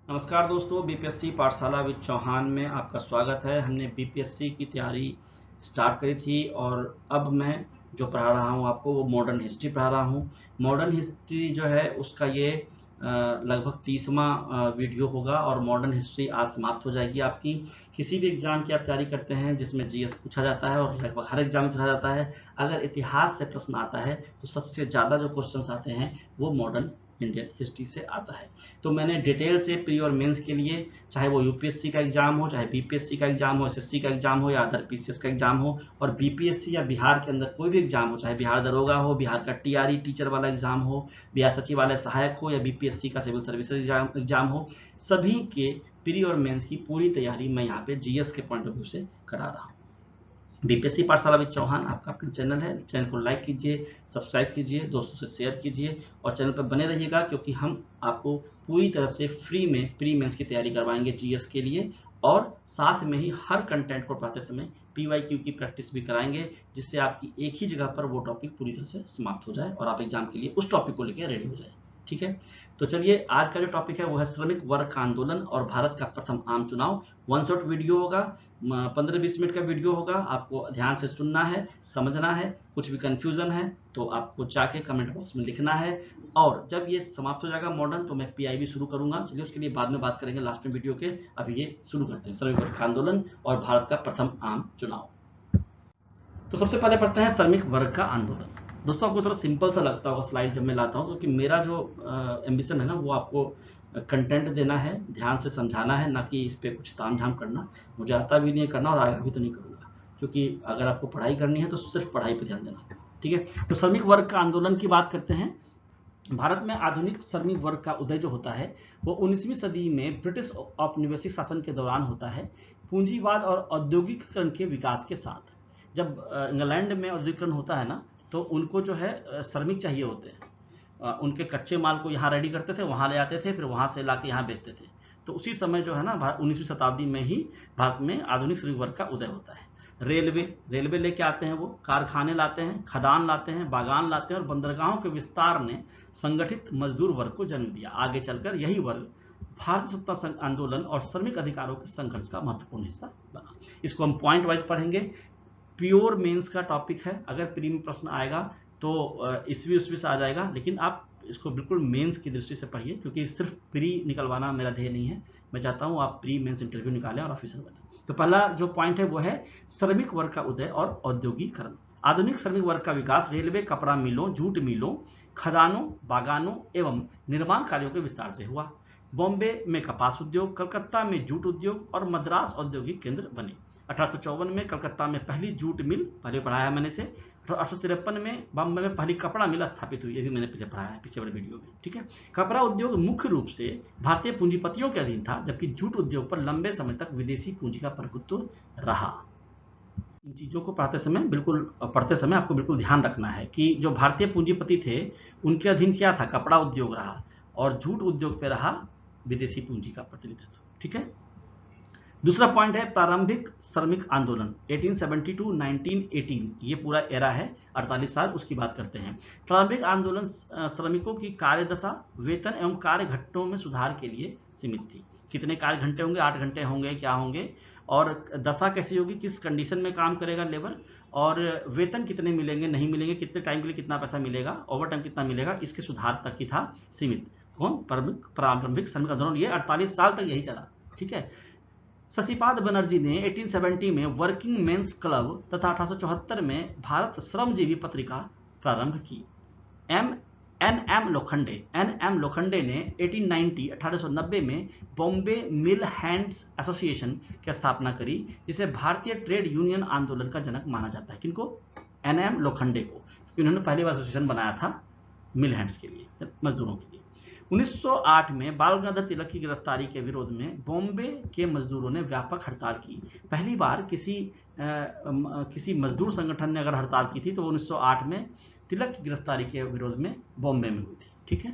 नमस्कार दोस्तों, बीपीएससी पाठशाला विद चौहान में आपका स्वागत है। हमने बीपीएससी की तैयारी स्टार्ट करी थी और अब मैं जो पढ़ा रहा हूँ आपको वो मॉडर्न हिस्ट्री पढ़ा रहा हूँ। मॉडर्न हिस्ट्री जो है उसका ये लगभग 30वां वीडियो होगा और मॉडर्न हिस्ट्री आज समाप्त हो जाएगी आपकी। किसी भी एग्जाम की आप तैयारी करते हैं जिसमें जीएस पूछा जाता है और लगभग हर एग्जाम में पूछा जाता है, अगर इतिहास से प्रश्न आता है तो सबसे ज़्यादा जो क्वेश्चंस आते हैं वो मॉडर्न इंडियन हिस्ट्री से आता है। तो मैंने डिटेल से प्री और मेंस के लिए, चाहे वो यूपीएससी का एग्जाम हो, चाहे बीपीएससी का एग्जाम हो, एसएससी का एग्जाम हो या अदर पीसीएस का एग्जाम हो, और बीपीएससी या बिहार के अंदर कोई भी एग्जाम हो, चाहे बिहार दरोगा हो, बिहार का टीआरई टीचर वाला एग्जाम हो, बिहार सचिवालय सहायक हो या बीपीएससी का सिविल सर्विसेज एग्जाम हो, सभी के प्री और मेंस की पूरी तैयारी मैं यहाँ पे जीएस के पॉइंट ऑफ व्यू से करा रहा हूँ। बीपीएससी पाठशाला विद चौहान आपका अपना चैनल है। चैनल को लाइक कीजिए, सब्सक्राइब कीजिए, दोस्तों से शेयर कीजिए और चैनल पर बने रहिएगा, क्योंकि हम आपको पूरी तरह से फ्री में प्री मेंस की तैयारी करवाएंगे जीएस के लिए, और साथ में ही हर कंटेंट को पढ़ाते समय पीवाईक्यू की प्रैक्टिस भी कराएंगे, जिससे आपकी एक ही जगह पर वो टॉपिक पूरी तरह से समाप्त हो जाए और आप एग्जाम के लिए उस टॉपिक को लेकर रेडी हो जाए। ठीक है, तो चलिए आज का जो टॉपिक है वो है श्रमिक वर्ग का आंदोलन और भारत का प्रथम आम चुनाव। वन शॉट वीडियो होगा, 15-20 मिनट का वीडियो होगा। आपको ध्यान से सुनना है, समझना है। कुछ भी कंफ्यूजन है तो आपको जाके कमेंट बॉक्स में लिखना है, और जब ये समाप्त हो जाएगा मॉडर्न तो मैं पीआईबी शुरू करूंगा। चलिए उसके लिए बाद में बात करेंगे लास्ट में वीडियो के। अभी ये शुरू करते हैं, श्रमिक वर्ग का आंदोलन और भारत का प्रथम आम चुनाव। तो सबसे पहले पढ़ते हैं श्रमिक वर्ग का आंदोलन। दोस्तों आपको थोड़ा सिंपल सा लगता होगा स्लाइड जब मैं लाता हूँ, क्योंकि मेरा जो एम्बिशन है ना वो आपको कंटेंट देना है, ध्यान से समझाना है, ना कि इस पर कुछ ताम झाम करना। मुझे आता भी नहीं करना और आगे भी तो नहीं करूँगा, क्योंकि अगर आपको पढ़ाई करनी है तो सिर्फ पढ़ाई पर ध्यान देना। ठीक है, तो श्रमिक वर्ग का आंदोलन की बात करते हैं। भारत में आधुनिक श्रमिक वर्ग का उदय जो होता है वो 19वीं सदी में ब्रिटिश औपनिवेशिक शासन के दौरान होता है, पूंजीवाद और औद्योगिकीकरण के विकास के साथ। जब इंग्लैंड में औद्योगिकरण होता है ना, तो उनको जो है श्रमिक चाहिए होते हैं। उनके कच्चे माल को यहाँ रेडी करते थे, वहाँ ले आते थे, फिर वहाँ से ला के यहाँ बेचते थे। तो उसी समय जो है ना 19वीं शताब्दी में ही भारत में आधुनिक श्रमिक वर्ग का उदय होता है। रेलवे लेके आते हैं, वो कारखाने लाते हैं, खदान लाते हैं, बागान लाते हैं, और बंदरगाहों के विस्तार ने संगठित मजदूर वर्ग को जन्म दिया। आगे चलकर यही वर्ग भारतीय सत्ता आंदोलन और श्रमिक अधिकारों के संघर्ष का महत्वपूर्ण हिस्सा बना। इसको हम पॉइंट वाइज पढ़ेंगे। प्योर मेंस का टॉपिक है, अगर प्री में प्रश्न आएगा तो ईस्वी उसवी से आ जाएगा, लेकिन आप इसको बिल्कुल मेंस की दृष्टि से पढ़िए, क्योंकि सिर्फ प्री निकलवाना मेरा ध्येय नहीं है। मैं चाहता हूँ आप प्री मेंस इंटरव्यू निकालें और ऑफिसर बने। तो पहला जो पॉइंट है वो है श्रमिक वर्ग का उदय और औद्योगिकरण। आधुनिक श्रमिक वर्ग का विकास रेलवे, कपड़ा मिलों, जूट मिलों, खदानों, बागानों एवं निर्माण कार्यों के विस्तार से हुआ। बॉम्बे में कपास उद्योग, कलकत्ता में जूट उद्योग और मद्रास औद्योगिक केंद्र बने। 1854 में कलकत्ता में पहली जूट मिल, पहले पढ़ाया मैंने से। 1853 में बॉम्बे में पहली कपड़ा मिल स्थापित हुई, ये भी मैंने पीछे पढ़ाया है, पीछे वाले वीडियो में। ठीक है, कपड़ा उद्योग मुख्य रूप से भारतीय पूंजीपतियों के अधीन था, जबकि जूट उद्योग पर लंबे समय तक विदेशी पूंजी का प्रभुत्व रहा। इन चीजों को पढ़ते समय आपको बिल्कुल ध्यान रखना है कि जो भारतीय पूंजीपति थे उनके अधीन क्या था, कपड़ा उद्योग रहा, और जूट उद्योग पे रहा विदेशी पूंजी का प्रतिनिधित्व। ठीक है, दूसरा पॉइंट है प्रारंभिक श्रमिक आंदोलन 1872 1918, ये पूरा एरा है 48 साल, उसकी बात करते हैं। प्रारंभिक आंदोलन श्रमिकों की कार्यदशा, वेतन एवं कार्य घंटों में सुधार के लिए सीमित थी। कितने कार्य घंटे होंगे, 8 घंटे होंगे, क्या होंगे, और दशा कैसी होगी, किस कंडीशन में काम करेगा लेबर, और वेतन कितने मिलेंगे, नहीं मिलेंगे, कितने टाइम के लिए कितना पैसा मिलेगा, ओवर टाइम कितना मिलेगा, इसके सुधार तक ही था सीमित। कौन, प्रारंभिक श्रमिक आंदोलन, ये 48 साल तक यही चला। ठीक है, शशिपाद बनर्जी ने 1870 में वर्किंग मेंस क्लब तथा 1874 में भारत श्रमजीवी पत्रिका प्रारंभ की। एन एम लोखंडे ने 1890 में बॉम्बे मिल हैंड्स एसोसिएशन की स्थापना करी, जिसे भारतीय ट्रेड यूनियन आंदोलन का जनक माना जाता है। किनको, एन एम लोखंडे को, क्योंकि उन्होंने पहली बार एसोसिएशन बनाया था मिल हैंड्स के लिए, मजदूरों के लिए। 1908 में बाल गंगाधर तिलक की गिरफ्तारी के विरोध में बॉम्बे के मजदूरों ने व्यापक हड़ताल की। पहली बार किसी मजदूर संगठन ने अगर हड़ताल की थी तो 1908 में तिलक की गिरफ्तारी के विरोध में बॉम्बे में हुई थी। ठीक है,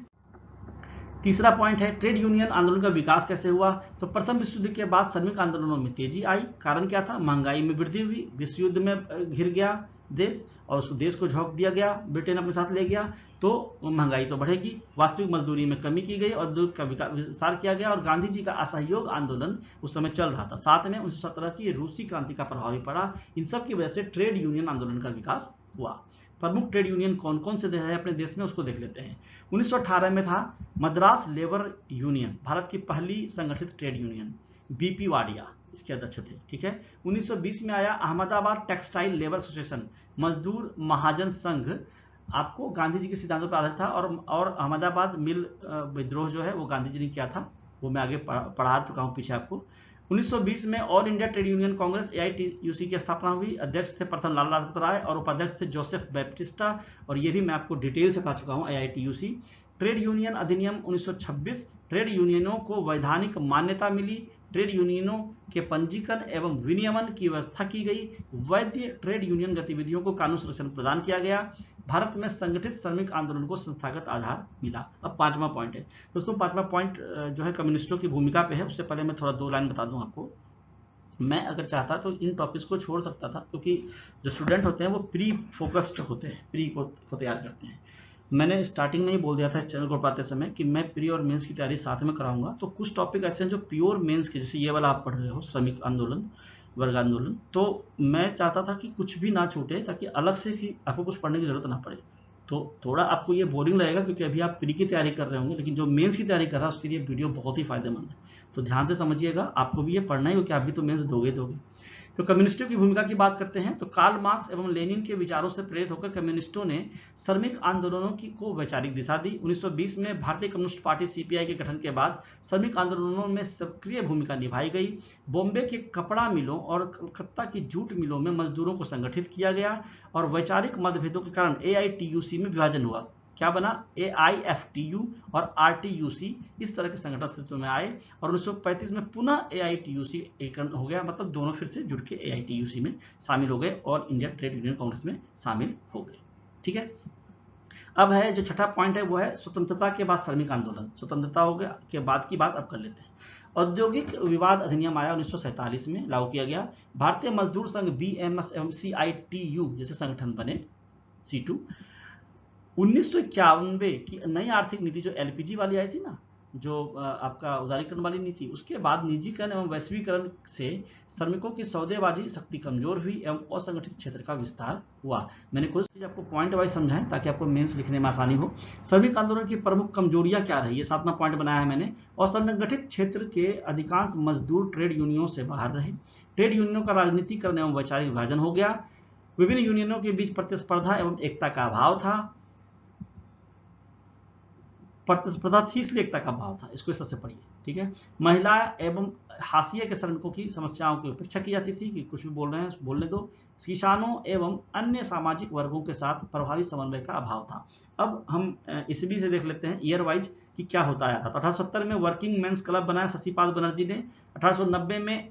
तीसरा पॉइंट है ट्रेड यूनियन आंदोलन का विकास कैसे हुआ। तो प्रथम विश्व युद्ध के बाद श्रमिक आंदोलनों में तेजी आई। कारण क्या था, महंगाई में वृद्धि हुई, विश्व युद्ध में घिर गया देश और उस देश को झोंक दिया गया, ब्रिटेन अपने साथ ले गया। तो महंगाई तो बढ़ेगी, वास्तविक मजदूरी में कमी की गई और उद्योग का विस्तार किया गया और गांधी जी का असहयोग आंदोलन उस समय चल रहा था। साथ में 1917 की रूसी क्रांति का प्रभाव भी पड़ा। इन सब की वजह से ट्रेड यूनियन आंदोलन का विकास हुआ। प्रमुख ट्रेड यूनियन कौन कौन से है अपने देश में, उसको देख लेते हैं। 1918 में था मद्रास लेबर यूनियन, भारत की पहली संगठित ट्रेड यूनियन। बीपी वाडिया इसके अध्यक्ष थे, ठीक है। 1920 में आया अहमदाबाद टेक्सटाइल लेबर एसोसिएशन, मजदूर महाजन संघ, आपको गांधी जी के सिद्धांतों पर आधारित था और अहमदाबाद मिल विद्रोह जो है वो गांधी जी ने किया था, वो मैं आगे पढ़ा चुका हूँ पीछे आपको। 1920 में all India trade union Congress AITUC की स्थापना हुई। अध्यक्ष थे प्रथम लाला लाजपत राय और उपाध्यक्ष थे जोसेफ बैप्टिस्टा, और ये भी मैं आपको डिटेल से पढ़ा चुका हूँ AITUC। ट्रेड यूनियन अधिनियम 1926, ट्रेड यूनियनों को वैधानिक मान्यता मिली, ट्रेड यूनियनों के पंजीकरण एवं विनियमन की व्यवस्था की गई, वैध ट्रेड यूनियन गतिविधियों को कानून संरक्षण प्रदान किया गया, भारत में संगठित श्रमिक आंदोलन को संस्थागत आधार मिला। अब पांचवा पॉइंट है दोस्तों, पांचवा पॉइंट जो है कम्युनिस्टों की भूमिका पे है। उससे पहले मैं थोड़ा 2 लाइन बता दूं आपको। मैं अगर चाहता तो इन टॉपिक्स को छोड़ सकता था, क्योंकि जो स्टूडेंट होते हैं वो प्री फोकस्ड होते हैं, प्री को तैयार करते हैं। मैंने स्टार्टिंग में ही बोल दिया था इस चैनल को पढ़ाते समय कि मैं प्री और मेंस की तैयारी साथ में कराऊंगा। तो कुछ टॉपिक ऐसे हैं जो प्योर मेंस के, जैसे ये वाला आप पढ़ रहे हो श्रमिक आंदोलन, वर्ग आंदोलन, तो मैं चाहता था कि कुछ भी ना छूटे, ताकि अलग से कि आपको कुछ पढ़ने की जरूरत ना पड़े। तो थोड़ा आपको ये बोरिंग लगेगा क्योंकि अभी आप प्री की तैयारी कर रहे होंगे, लेकिन जो मेंस की तैयारी कर रहा है उसके लिए वीडियो बहुत ही फायदेमंद है। तो ध्यान से समझिएगा, आपको भी ये पढ़ना ही, क्योंकि आप भी तो मेंस दोगे। तो कम्युनिस्टों की भूमिका की बात करते हैं तो कार्ल मार्क्स एवं लेनिन के विचारों से प्रेरित होकर कम्युनिस्टों ने श्रमिक आंदोलनों को वैचारिक दिशा दी। 1920 में भारतीय कम्युनिस्ट पार्टी CPI के गठन के बाद श्रमिक आंदोलनों में सक्रिय भूमिका निभाई गई। बॉम्बे के कपड़ा मिलों और कलकत्ता की जूट मिलों में मजदूरों को संगठित किया गया और वैचारिक मतभेदों के कारण AITUC में विभाजन हुआ। क्या बना? AIFTU और RTUC, इस तरह के संगठन अस्तित्व में आए और 1935 में पुनः AITUC एकीकरण हो गया, मतलब दोनों फिर से जुड़ के AITUC में शामिल हो गए और इंडियन ट्रेड यूनियन कांग्रेस में शामिल हो गए। ठीक है, अब है जो छठा पॉइंट है वो है स्वतंत्रता के बाद श्रमिक आंदोलन। स्वतंत्रता हो गया के बाद की बात अब कर लेते हैं। औद्योगिक विवाद अधिनियम आया 1947 में, लागू किया गया। भारतीय मजदूर संघ BMS एवं CITU जैसे संगठन बने, C2। 1991 की नई आर्थिक नीति जो LPG वाली आई थी ना, जो आपका उदारीकरण वाली नीति, उसके बाद निजीकरण एवं वैश्वीकरण से श्रमिकों की सौदेबाजी शक्ति कमजोर हुई एवं असंगठित क्षेत्र का विस्तार हुआ। मैंने कुछ चीज आपको पॉइंट वाइज समझाएं ताकि आपको मेंस लिखने में आसानी हो। श्रमिक आंदोलन की प्रमुख कमजोरियां क्या रही, ये 7वां पॉइंट बनाया है मैंने। असंगठित क्षेत्र के अधिकांश मजदूर ट्रेड यूनियनों से बाहर रहे। ट्रेड यूनियनों का राजनीतिकरण एवं वैचारिक विभाजन हो गया। विभिन्न यूनियनों के बीच प्रतिस्पर्धा एवं एकता का अभाव था। प्रतिस्पर्धा थी इसलिए एकता का अभाव था, इसको इस तरह से पढ़िए। ठीक है, महिला एवं हाशिए के श्रमिकों की समस्याओं की उपेक्षा की जाती थी कि कुछ भी बोल रहे हैं बोलने दो। किसानों एवं अन्य सामाजिक वर्गों के साथ प्रभावी समन्वय का अभाव था। अब हम ईस्वी से देख लेते हैं ईयर वाइज कि क्या होता आया था। तो 1870 में वर्किंग मेंस क्लब बनाया शशिपाल बनर्जी ने। 1890 में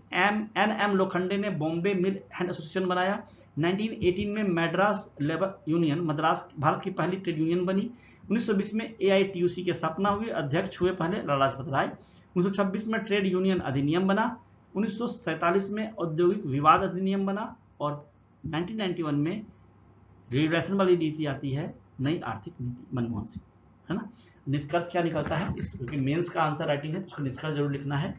NM लोखंडे ने बॉम्बे मिल हैंड एसोसिएशन बनाया। 1918 में मैड्रास लेबर यूनियन मद्रास भारत की पहली ट्रेड यूनियन बनी। 1920 में AITUC की स्थापना हुई, अध्यक्ष हुए पहले लाला लाजपत राय। 1926 में ट्रेड यूनियन अधिनियम बना। 1947 में औद्योगिक विवाद अधिनियम बना और 1991 में रिवैल्यूएशन वाली नीति आती है, नई आर्थिक नीति, मनमोहन सिंह, है ना। निष्कर्ष क्या निकलता है, इस क्योंकि मेंस का आंसर राइटिंग है तो उसका निष्कर्ष जरूर लिखना है।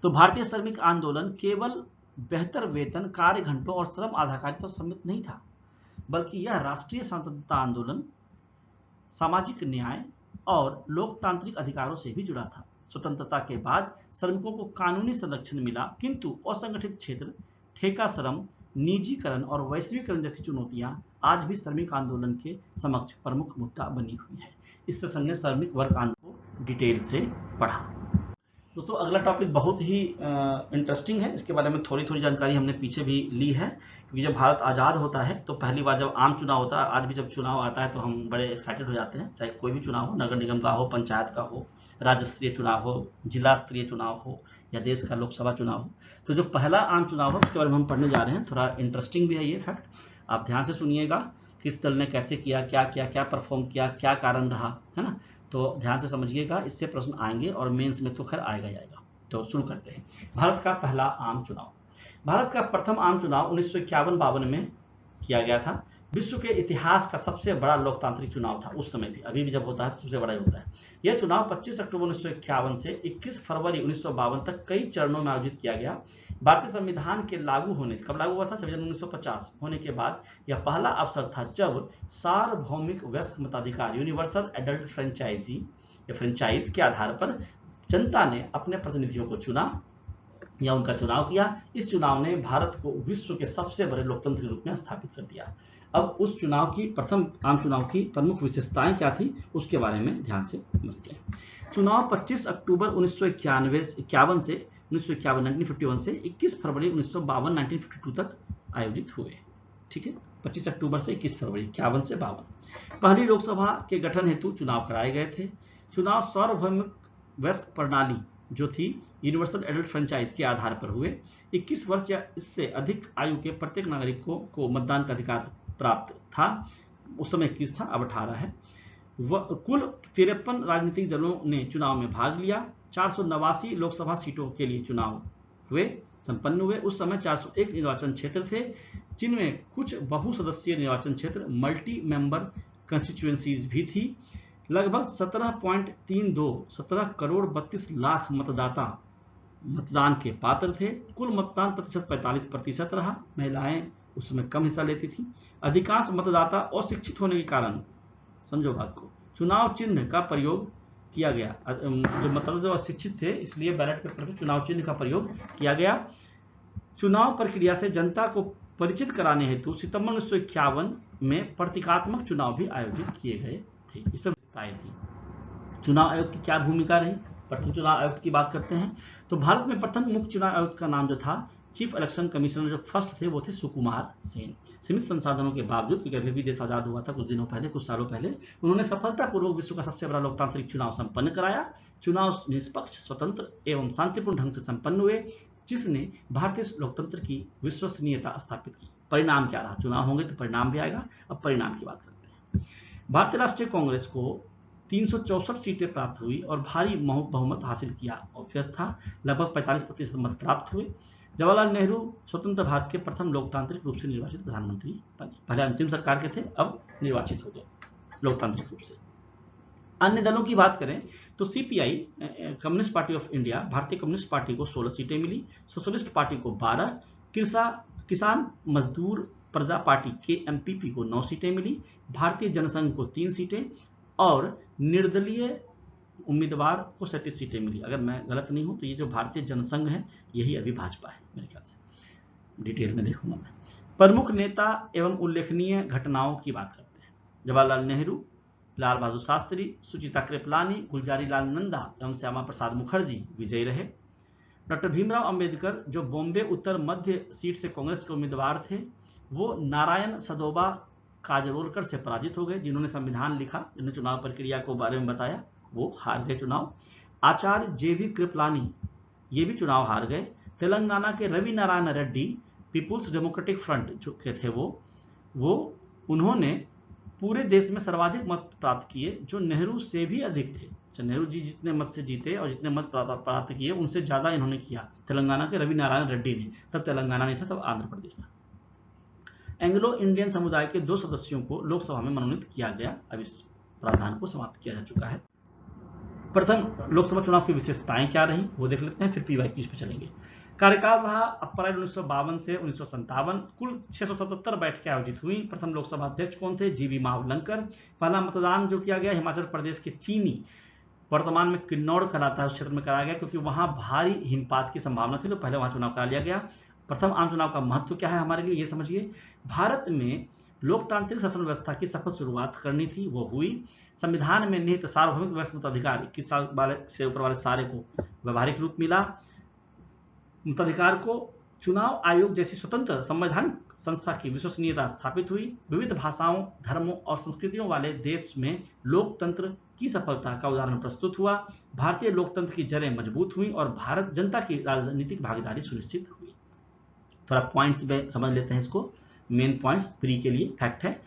तो भारतीय श्रमिक आंदोलन केवल बेहतर वेतन, कार्य घंटों और श्रम आधारित पर सीमित नहीं था, बल्कि यह राष्ट्रीय स्वतंत्रता आंदोलन, सामाजिक न्याय और लोकतांत्रिक अधिकारों से भी जुड़ा था। स्वतंत्रता के बाद श्रमिकों को कानूनी संरक्षण मिला, किंतु असंगठित क्षेत्र, ठेका श्रम, निजीकरण और वैश्वीकरण जैसी चुनौतियां आज भी श्रमिक आंदोलन के समक्ष प्रमुख मुद्दा बनी हुई है। इस तरह ने श्रमिक वर्ग आंदोलन को डिटेल से पढ़ा। दोस्तों अगला टॉपिक बहुत ही इंटरेस्टिंग है, इसके बारे में थोड़ी थोड़ी जानकारी हमने पीछे भी ली है, क्योंकि जब भारत आज़ाद होता है तो पहली बार जब आम चुनाव होता है, आज भी जब चुनाव आता है तो हम बड़े एक्साइटेड हो जाते हैं, चाहे कोई भी चुनाव हो, नगर निगम का हो, पंचायत का हो, राज्य स्तरीय चुनाव हो, जिला स्तरीय चुनाव हो या देश का लोकसभा चुनाव हो। तो जो पहला आम चुनाव हो उसके बारे में हम पढ़ने जा रहे हैं। थोड़ा इंटरेस्टिंग भी है ये फैक्ट, आप ध्यान से सुनिएगा, किस दल ने कैसे किया, क्या किया, क्या परफॉर्म किया, क्या कारण रहा, है ना। तो ध्यान से समझिएगा, इससे प्रश्न आएंगे और मेंस में तो खैर आएगा ही आएगा। तो शुरू करते हैं। भारत का पहला आम चुनाव। भारत का प्रथम आम चुनाव 1951-52 में किया गया था। विश्व के इतिहास का सबसे बड़ा लोकतांत्रिक चुनाव था उस समय भी, अभी भी जब होता है सबसे बड़ा ही होता है। यह चुनाव 25 अक्टूबर 1951 से 21 फरवरी 1952 तक कई चरणों में आयोजित किया गया। भारतीय संविधान के लागू होने, कब लागू हुआ था? संविधान 1950 होने के बाद यह पहला अवसर था जब सार्वभौमिक वयस्क मताधिकार यूनिवर्सल एडल्ट फ्रेंचाइज के आधार पर जनता ने अपने प्रतिनिधियों को चुना या उनका चुनाव किया। इस चुनाव ने भारत को विश्व के सबसे बड़े लोकतंत्र के रूप में स्थापित कर दिया। अब उस चुनाव की प्रथम आम चुनाव की प्रमुख विशेषताएं क्या थी उसके बारे में ध्यान से समझते हैं। चुनाव 25 अक्टूबर 1951 से 1951 से 21 फरवरी 1952 तक आयोजित हुए। ठीक है, 25 अक्टूबर से 21 फरवरी 51 से 52। पहली लोकसभा के गठन हेतु चुनाव कराए गए थे। चुनाव सार्वभौमिक वयस्क प्रणाली जो थी यूनिवर्सल एडल्ट फ्रेंचाइज के आधार पर हुए। 21 वर्ष या इससे अधिक आयु के प्रत्येक नागरिकों को मतदान का अधिकार प्राप्त था। उस समय 21 था, अब 18 है। कुल 53 राजनीतिक दलों ने चुनाव में भाग लिया। 489 लोकसभा सीटों के लिए चुनाव संपन्न हुए। उस समय 401 निर्वाचन क्षेत्र थे, जिनमें कुछ बहुसदस्यीय निर्वाचन क्षेत्र मल्टी मेंबर कंस्टिट्यूएंसीज भी थी। लगभग 17 करोड़ 32 लाख मतदाता मतदान के पात्र थे। कुल मतदान प्रतिशत 45% रहा। महिलाएं उस समय कम हिस्सा लेती थी। अधिकांश मतदाता अशिक्षित होने के कारण, समझो बात को, चुनाव चिन्ह का प्रयोग किया गया। जो मतदाता जो अशिक्षित थे इसलिए बैलेट पेपर पर चुनाव चिन्ह का प्रयोग किया गया। चुनाव प्रक्रिया से जनता को परिचित कराने हेतु सितंबर 1951 में प्रतीकात्मक चुनाव भी आयोजित किए गए थे। ये सब थी। चुनाव आयोग की क्या भूमिका रही? प्रथम चुनाव आयुक्त की बात करते हैं तो भारत में प्रथम मुख्य चुनाव आयुक्त का नाम जो था, चीफ इलेक्शन कमिश्नर जो फर्स्ट थे वो थे सुकुमार सेन। सीमित संसाधनों के बावजूद, क्योंकि अभी भी देश आजाद हुआ था कुछ दिनों पहले, कुछ सालों पहले, उन्होंने सफलतापूर्वक विश्व का सबसे बड़ा लोकतांत्रिक चुनाव संपन्न कराया। चुनाव निष्पक्ष, स्वतंत्र एवं शांतिपूर्ण ढंग से संपन्न हुए, जिसने भारतीय लोकतंत्र की विश्वसनीयता स्थापित की। परिणाम क्या रहा? चुनाव होंगे तो परिणाम भी आएगा। अब परिणाम की बात करते हैं। भारतीय राष्ट्रीय कांग्रेस को 364 सीटें प्राप्त हुई और भारी बहुमत हासिल किया। ऑब्वियस था, लगभग 45% मत प्राप्त हुए। जवाहरलाल नेहरू स्वतंत्र भारत के प्रथम लोकतांत्रिक रूप से निर्वाचित प्रधानमंत्री बने। पहले अंतिम सरकार के थे, अब निर्वाचित हो गए लोकतांत्रिक रूप से। अन्य दलों की बात करें तो CPI, communist party of India, भारतीय कम्युनिस्ट पार्टी को 16 सीटें मिली, सोशलिस्ट पार्टी को 12, किसान मजदूर प्रजा पार्टी KMPP को 9 सीटें मिली, भारतीय जनसंघ को 3 सीटें और निर्दलीय उम्मीदवार को 37 सीटें मिली। अगर मैं गलत नहीं हूं तो ये जो भारतीय जनसंघ है यही अभी भाजपा है मेरे ख्याल से, डिटेल में देखूंगा मैं। प्रमुख नेता एवं उल्लेखनीय घटनाओं की बात करते हैं। जवाहरलाल नेहरू, लाल बहादुर शास्त्री, सुचिता कृपलानी, गुलजारी लाल नंदा एवं श्यामा प्रसाद मुखर्जी विजयी रहे। डॉक्टर भीमराव अंबेडकर जो बॉम्बे उत्तर मध्य सीट से कांग्रेस के उम्मीदवार थे, वो नारायण सदोबा काजरोलकर से पराजित हो गए, जिन्होंने संविधान लिखा, जिन्होंने चुनाव प्रक्रिया को बारे में बताया, वो हार गए चुनाव। आचार्य JV कृपलानी ये भी चुनाव हार गए। तेलंगाना के Ravi Narayan Reddy, people's democratic front जो के थे वो उन्होंने पूरे देश में सर्वाधिक मत प्राप्त किए, जो नेहरू से भी अधिक थे। नेहरू जी जितने मत से जीते और जितने मत प्राप्त किए उनसे ज्यादा इन्होंने किया तेलंगाना के रवि नारायण रेड्डी ने। तब तेलंगाना नहीं था, तब आंध्र प्रदेश था। एंग्लो इंडियन समुदाय के 2 सदस्यों को लोकसभा में मनोनीत किया गया। अब इस प्रावधान को समाप्त किया जा चुका है। प्रथम लोकसभा चुनाव की विशेषताएं क्या रही वो देख लेते हैं, फिर PYQ पे चलेंगे। कार्यकाल रहा अप्रैल 1952 से 1957। कुल 677 बैठकें आयोजित हुई। प्रथम लोकसभा अध्यक्ष कौन थे? GB मावलंकर। पहला मतदान जो किया गया हिमाचल प्रदेश के चीनी, वर्तमान में किन्नौर कहलाता है, उस क्षेत्र में कराया गया, क्योंकि वहां भारी हिमपात की संभावना थी, तो पहले वहां चुनाव करा लिया गया। प्रथम आम चुनाव का महत्व क्या है हमारे लिए ये समझिए। भारत में लोकतांत्रिक शासन व्यवस्था की सफल शुरुआत करनी थी, वो हुई। संविधान में निहित सार्वभौमिक वयस्क मताधिकार 21 साल वाले से ऊपर वाले सारे को व्यवहारिक रूप मिला। मताधिकार को चुनाव आयोग जैसी स्वतंत्र संवैधानिक संस्था की विश्वसनीयता स्थापित हुई। विविध भाषाओं, धर्मों और संस्कृतियों वाले देश में लोकतंत्र की सफलता का उदाहरण प्रस्तुत हुआ। भारतीय लोकतंत्र की जड़ें मजबूत हुई और भारत जनता की राजनीतिक भागीदारी सुनिश्चित हुई। थोड़ा पॉइंट्स में समझ लेते हैं इसको, मेन पॉइंट्स प्री के लिए फैक्ट है।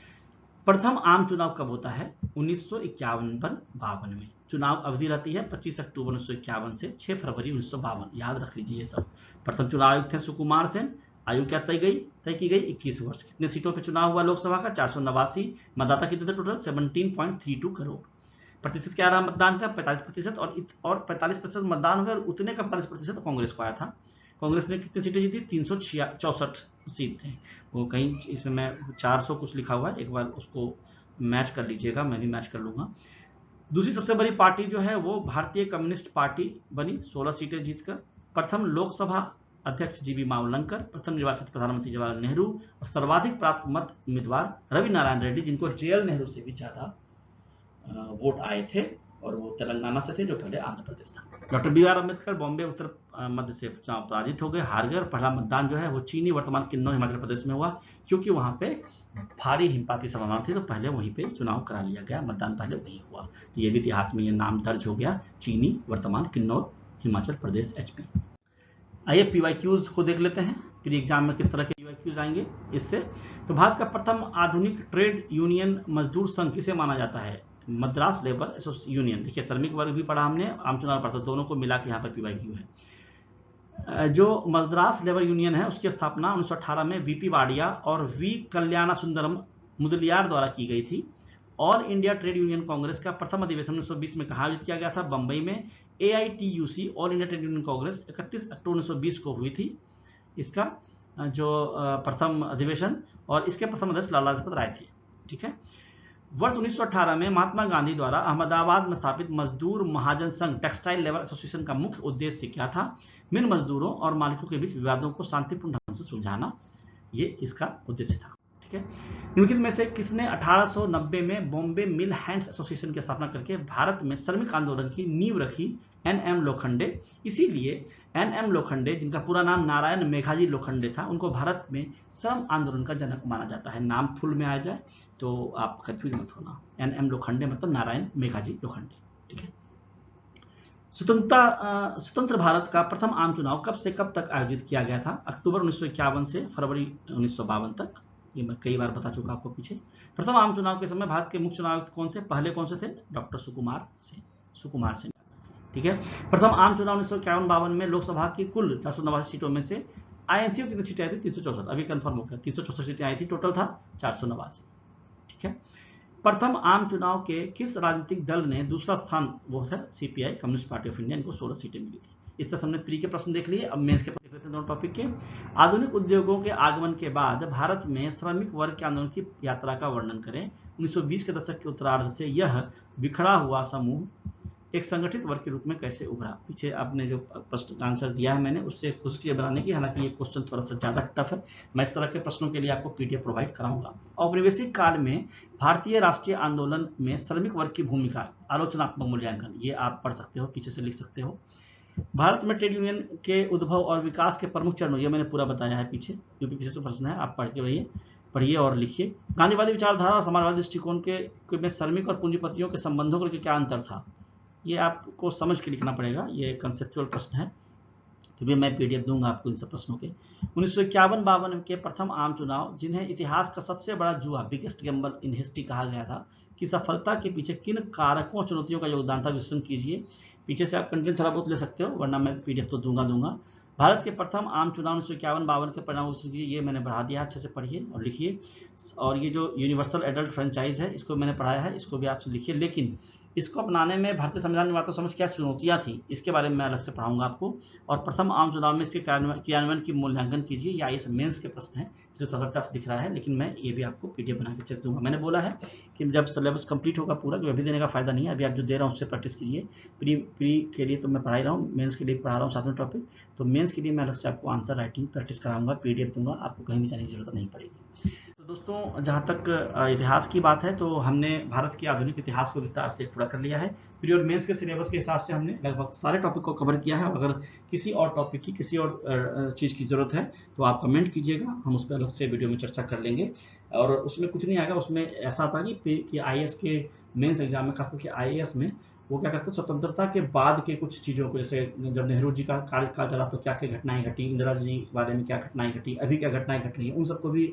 प्रथम आम चुनाव कब होता है? 1951-52 में। चुनाव अवधि रहती है 25 अक्टूबर 1951 से 6 फरवरी 1952। याद रख लीजिए ये सब। प्रथम चुनाव आयुक्त थे सुकुमार सेन, आयु क्या तय की गई 21 वर्ष। कितने सीटों पे चुनाव हुआ लोकसभा का 489। मतदाता कितने थे टोटल 17.32 करोड़। प्रतिशत क्या रहा मतदान का 45%, और 45% मतदान हो गया, और उतने का 45% कांग्रेस को आया था। कांग्रेस ने कितनी सीटें जीती 364 सीट थे। वो कहीं इसमें मैं 400 कुछ लिखा हुआ है, एक बार उसको मैच कर लीजिएगा, मैं भी मैच कर लूंगा। दूसरी सबसे बड़ी पार्टी जो है वो भारतीय कम्युनिस्ट पार्टी बनी 16 सीटें जीतकर। प्रथम लोकसभा अध्यक्ष जीवी मावलंकर, प्रथम निर्वाचित प्रधानमंत्री जवाहरलाल नेहरू, और सर्वाधिक प्राप्त मत उम्मीदवार रवि नारायण रेड्डी, जिनको जेएल नेहरू से भी ज्यादा वोट आए थे, और वो तेलंगाना से थे जो पहले आंध्र प्रदेश था। Doctor B R Ambedkar Bombay उत्तर मध्य से चुनाव पराजित हो गए, हार गए। पहला मतदान जो है वो चीनी वर्तमान किन्नौर हिमाचल प्रदेश में हुआ, क्योंकि वहां पे भारी हिमपाती संभावना थी, तो पहले वहीं पे चुनाव करा लिया गया, मतदान पहले वहीं हुआ। तो ये भी इतिहास में ये नाम दर्ज हो गया, चीनी वर्तमान किन्नौर हिमाचल प्रदेश एचपी। आइए पीवाईक्यूज को देख लेते हैं, प्री एग्जाम में किस तरह के पीवाईक्यूज आएंगे इससे। तो भारत का प्रथम आधुनिक ट्रेड यूनियन मजदूर संघ किसे माना जाता है? Madras labour union. देखिए श्रमिक वर्ग भी पढ़ा हमने, आम चुनाव पढ़ा, दोनों को मिला के यहाँ पर पीवाईक्यू है। जो मद्रास लेबर यूनियन है उसकी स्थापना 1918 में वीपी वाडिया और वी कल्याण सुंदरम मुदलियार द्वारा की गई थी। All India trade union Congress का प्रथम अधिवेशन 1920 में कहाँ आयोजित किया गया था? बंबई में। AITUC all India trade union Congress 31 अक्टूबर 1920 को हुई थी इसका जो प्रथम अधिवेशन, और इसके प्रथम अध्यक्ष लाला लाजपत राय थे। ठीक है। वर्ष 1918 में महात्मा गांधी द्वारा अहमदाबाद में स्थापित मजदूर महाजन संघ टेक्सटाइल लेबर एसोसिएशन का मुख्य उद्देश्य क्या था? मिल मजदूरों और मालिकों के बीच विवादों को शांतिपूर्ण ढंग से सुलझाना, ये इसका उद्देश्य था। ठीक है। निम्नलिखित में से किसने 1890 में बॉम्बे मिल हैंड्स एसोसिएशन की स्थापना करके भारत में श्रमिक आंदोलन की नींव रखी? NM लोखंडे। इसीलिए NM लोखंडे, जिनका पूरा नाम नारायण मेघाजी लोखंडे था, उनको भारत में श्रम आंदोलन का जनक माना जाता है। नाम फुल में आ जाए तो आप कंफ्यूज मत होना। NM लोखंडे मतलब नारायण मेघाजी लोखंडे। ठीक है। स्वतंत्र भारत का प्रथम आम चुनाव कब से कब तक आयोजित किया गया था? अक्टूबर 1951 से फरवरी 1952 तक। ये मैं कई बार बता चुका आपको पीछे। प्रथम आम चुनाव के समय भारत के मुख्य चुनाव आयुक्त कौन थे? पहले कौन से थे? डॉक्टर सुकुमार सेन। ठीक है। प्रथम आम चुनाव 1951-52 में लोकसभा की कुल 489 सीटों में से आईएनसी को कितनी सीटें आई थी? 364। अभी कंफर्म हो गया, 364 सीटें आई थी, टोटल था 489। ठीक है। प्रथम आम चुनाव के किस राजनीतिक दल ने दूसरा स्थान, वो है CPI communist party of India, इनको 16 सीटें मिली थी। इस तरह हमने प्री के प्रश्न देख लिए, अब मेंस के प्रश्न देख लेते हैं दोनों टॉपिक के। आधुनिक उद्योगों के आगमन के बाद भारत में श्रमिक वर्ग के आंदोलन की यात्रा का वर्णन करें। 1920 के दशक के उत्तरार्ध से यह बिखरा हुआ समूह एक संगठित वर्ग के रूप में कैसे उभरा? पीछे आपने जो प्रश्न का आंसर दिया है मैंने, उससे कोशिश की बनाने की, हालांकि ये क्वेश्चन थोड़ा सा ज्यादा टफ है। मैं इस तरह के प्रश्नों के लिए आपको PDF प्रोवाइड कराऊंगा। औपनिवेशिक काल में भारतीय राष्ट्रीय आंदोलन में श्रमिक वर्ग की भूमिका, आलोचनात्मक मूल्यांकन, ये आप पढ़ सकते हो, पीछे से लिख सकते हो। भारत में ट्रेड यूनियन के उद्भव और विकास के प्रमुख चरणों, ये मैंने पूरा बताया है पीछे, यूपी पीछे से प्रश्न है, आप पढ़ के पढ़िए और लिखिए। गांधीवादी विचारधारा और समाजवादी दृष्टिकोण के में श्रमिक और पूंजीपतियों के संबंधों को लेकर क्या अंतर था? ये आपको समझ के लिखना पड़ेगा, ये कंसेप्चुअल प्रश्न है, तो भी मैं PDF दूंगा आपको इन सब प्रश्नों के। 1951-52 के प्रथम आम चुनाव, जिन्हें इतिहास का सबसे बड़ा जुआ, बिगेस्ट गैम्बल इन हिस्ट्री कहा गया था, कि सफलता के पीछे किन कारकों चुनौतियों का योगदान था? विश्लेषण कीजिए। पीछे से आप कंटेंट थोड़ा बहुत ले सकते हो, वरना मैं PDF तो दूंगा। भारत के प्रथम आम चुनाव 1951-52 के परिणाम, ये मैंने बढ़ा दिया, अच्छे से पढ़िए और लिखिए। और ये जो यूनिवर्सल एडल्ट फ्रेंचाइज है, इसको मैंने पढ़ाया है, इसको भी आप लिखिए। लेकिन इसको अपनाने में भारतीय संविधान निर्माता समझ क्या चुनौतियां थी, इसके बारे में मैं अलग से पढ़ाऊंगा आपको। और प्रथम आम चुनाव में इसके क्रियान्वयन की मूल्यांकन कीजिए। या IAS मेंस के प्रश्न है, जो थोड़ा सा टफ दिख रहा है, लेकिन मैं ये भी आपको PDF बना के चेक दूंगा। मैंने बोला है कि जब सिलेबस कंप्लीट होगा पूरा, तो अभी देने का फायदा नहीं है, अभी आप जो दे रहा हूँ उससे प्रैक्टिस कीजिए। प्री के लिए तो मैं पढ़ा ही रहा हूँ, मेन्स के लिए पढ़ा रहा हूँ साथ में टॉपिक, तो मेन्स के लिए मैं अलग से आपको आंसर राइटिंग प्रैक्टिस कराऊंगा, PDF दूंगा, आपको कहीं भी जाने की जरूरत नहीं पड़ेगी। तो दोस्तों, जहाँ तक इतिहास की बात है, तो हमने भारत के आधुनिक इतिहास को विस्तार से पूरा कर लिया है। प्री और मेंस के सिलेबस के हिसाब से हमने लगभग सारे टॉपिक को कवर किया है। अगर किसी और टॉपिक की, किसी और चीज़ की ज़रूरत है तो आप कमेंट कीजिएगा, हम उस पर अलग से वीडियो में चर्चा कर लेंगे। और उसमें कुछ नहीं आएगा, उसमें ऐसा था कि IAS के मेंस एग्जाम में, खासकर के IAS में, वो क्या करते हैं, स्वतंत्रता के बाद के कुछ चीज़ों को, जैसे जब नेहरू जी का कार्यकाल चला तो क्या क्या घटनाएं घटी, इंदिरा जी बारे में क्या घटनाएं घटी, अभी क्या घटनाएं घट रही हैं, उन सबको भी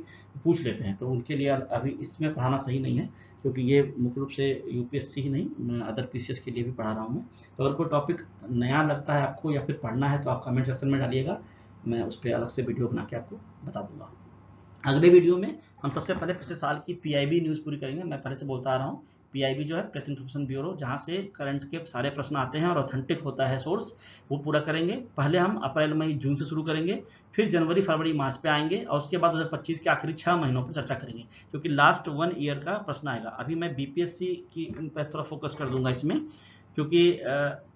पूछ लेते हैं। तो उनके लिए अभी इसमें पढ़ाना सही नहीं है, क्योंकि ये मुख्य रूप से UPSC ही नहीं, मैं अदर PCS के लिए भी पढ़ा रहा हूँ मैं। तो अगर कोई टॉपिक नया लगता है आपको या फिर पढ़ना है, तो आप कमेंट सेक्शन में डालिएगा, मैं उस पर अलग से वीडियो बना के आपको बता दूंगा। अगले वीडियो में हम सबसे पहले पिछले साल की पीआईबी न्यूज़ पूरी करेंगे। मैं पहले से बोलता आ रहा हूँ, पीआईबी जो है प्रेस इन्फॉर्मेशन ब्यूरो, जहाँ से करंट के सारे प्रश्न आते हैं और ऑथेंटिक होता है सोर्स, वो पूरा करेंगे। पहले हम अप्रैल मई जून से शुरू करेंगे, फिर जनवरी फरवरी मार्च पे आएंगे, और उसके बाद 2025 के आखिरी 6 महीनों पर चर्चा करेंगे, क्योंकि लास्ट 1 ईयर का प्रश्न आएगा। अभी मैं बीपीएससी की पर थोड़ा फोकस कर दूंगा इसमें, क्योंकि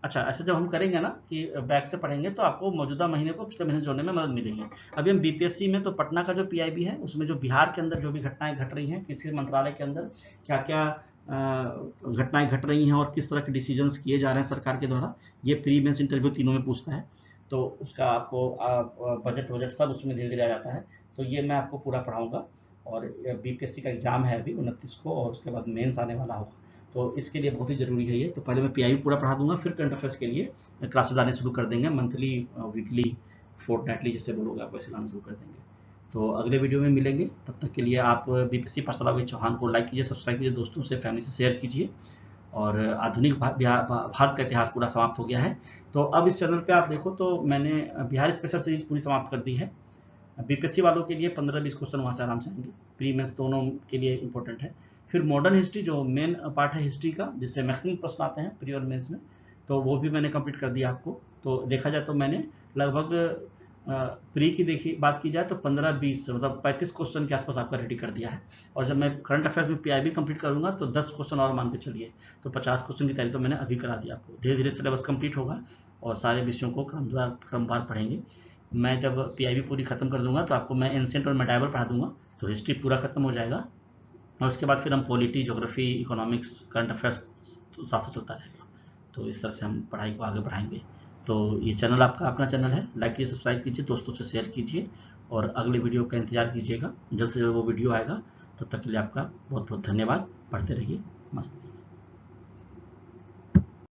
अच्छा ऐसे जब हम करेंगे ना कि बैक से पढ़ेंगे तो आपको मौजूदा महीने को पिछले महीने से जोड़ने में मदद मिलेगी। अभी हम बीपीएससी में तो पटना का जो पीआईबी है उसमें जो बिहार के अंदर जो भी घटनाएं घट रही हैं, किसी मंत्रालय के अंदर क्या क्या घटनाएं घट रही हैं और किस तरह के डिसीजंस किए जा रहे हैं सरकार के द्वारा, ये प्री मेंस इंटरव्यू तीनों में पूछता है। तो उसका आपको बजट सब उसमें धीरे धीरे आ जाता है। तो ये मैं आपको पूरा पढ़ाऊंगा। और बीपीएससी का एग्जाम है अभी 29 को, और उसके बाद मेंस आने वाला होगा, तो इसके लिए बहुत ही ज़रूरी है ये। तो पहले मैं पीआईबी पूरा पढ़ा दूंगा, फिर करंट अफेयर्स के लिए क्लासेस आने शुरू कर देंगे, मंथली वीकली फोर्टनाइटली जैसे बोलोगे आप वैसे लाना शुरू कर देंगे। तो अगले वीडियो में मिलेंगे, तब तक के लिए आप बीपीएससी पाठशाला विद चौहान को लाइक कीजिए, सब्सक्राइब कीजिए, दोस्तों से फैमिली से शेयर कीजिए। और आधुनिक भारत का इतिहास पूरा समाप्त हो गया है। तो अब इस चैनल पे आप देखो तो मैंने बिहार स्पेशल सीरीज पूरी समाप्त कर दी है। बीपीएससी वालों के लिए 15-20 क्वेश्चन वहाँ से आराम से आएंगे, प्री मेंस दोनों के लिए इंपॉर्टेंट है। फिर मॉडर्न हिस्ट्री जो मेन पार्ट है हिस्ट्री का, जिससे मैक्सिमम प्रश्न आते हैं प्री और मेंस में, तो वो भी मैंने कंप्लीट कर दिया आपको। तो देखा जाए तो मैंने लगभग प्री की बात की जाए तो 15-20 मतलब 35 क्वेश्चन के आसपास आपका रेडी कर दिया है। और जब मैं करंट अफेयर्स में पीआईबी कंप्लीट करूंगा तो 10 क्वेश्चन और मान के चलिए, तो 50 क्वेश्चन की तैयारी तो मैंने अभी करा दिया आपको। धीरे धीरे सिलेबस कंप्लीट होगा और सारे विषयों को क्रमवार पढ़ेंगे। मैं जब पीआईबी पूरी खत्म कर दूंगा तो आपको मैं एंशिएंट और मेडाइवल पढ़ा दूंगा, तो हिस्ट्री पूरा खत्म हो जाएगा। और उसके बाद फिर हम polity, geography, economics, current affairs तो साथ साथ चलता रहेगा। तो इस तरह से हम पढ़ाई को आगे बढ़ाएंगे। तो ये चैनल आपका अपना चैनल है, लाइक कीजिए, सब्सक्राइब कीजिए, दोस्तों से शेयर कीजिए, और अगले वीडियो का इंतजार कीजिएगा। जल्द से जल्द वो वीडियो आएगा। तब तक के लिए आपका बहुत बहुत धन्यवाद। पढ़ते रहिए। मस्त।